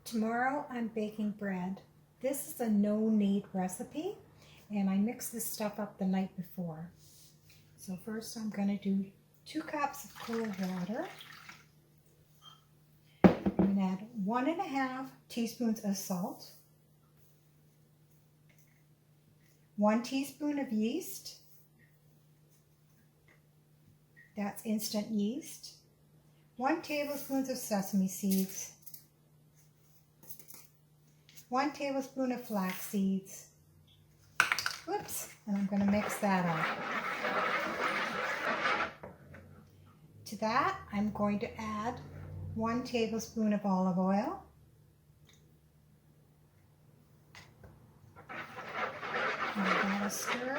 Tomorrow I'm baking bread. This is a no-knead recipe, and I mixed this stuff up the night before. So first I'm going to do 2 cups of cold water. I'm going to add 1.5 teaspoons of salt, 1 teaspoon of yeast, that's instant yeast, 1 tablespoon of sesame seeds, 1 tablespoon of flax seeds. Whoops, and I'm going to mix that up. To that, I'm going to add 1 tablespoon of olive oil, and I'm going to stir.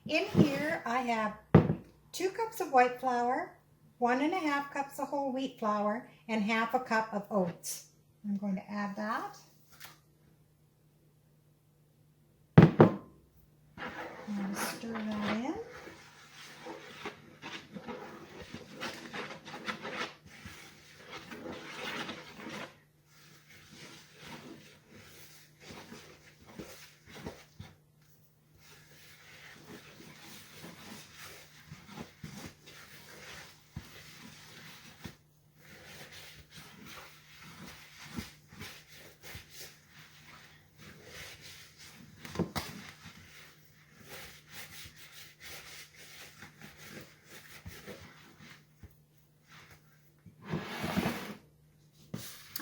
In here, I have 2 cups of white flour, 1.5 cups of whole wheat flour, and 1/2 cup of oats. I'm going to add that. I'm going to stir that in.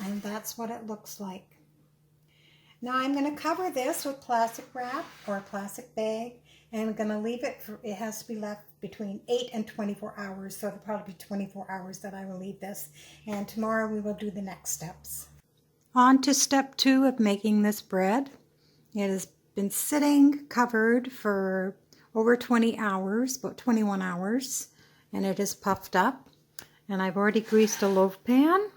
And that's what it looks like. Now I'm going to cover this with plastic wrap or a plastic bag, and I'm going to leave it for, it has to be left between 8 and 24 hours, so it'll probably be 24 hours that I will leave this, and tomorrow we will do the next steps. On to step 2 of making this bread. It has been sitting covered for over 20 hours, about 21 hours, and it is puffed up, and I've already greased a loaf pan.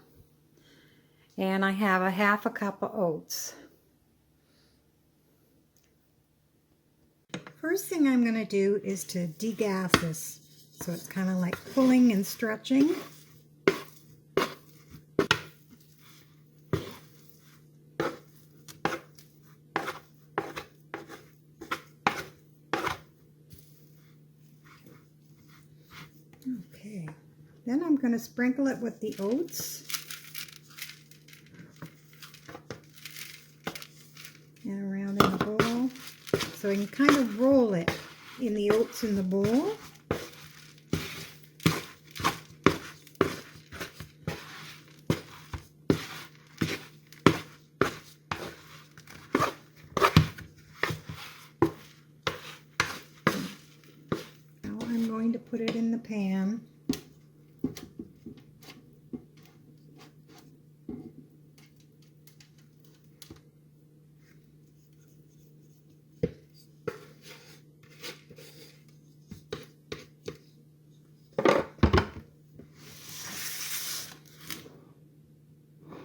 And I have 1/2 cup of oats. First thing I'm going to do is to degas this, so it's kind of like pulling and stretching. Okay, then I'm going to sprinkle it with the oats. And around in the bowl, so I can kind of roll it in the oats in the bowl. Now I'm going to put it in the pan.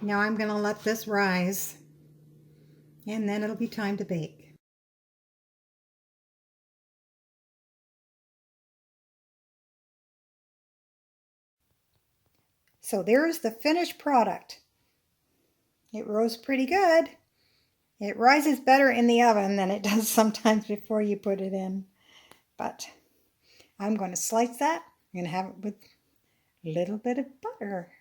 Now I'm going to let this rise, and then it'll be time to bake. So there's the finished product. It rose pretty good. It rises better in the oven than it does sometimes before you put it in. But I'm going to slice that. I'm going to have it with a little bit of butter.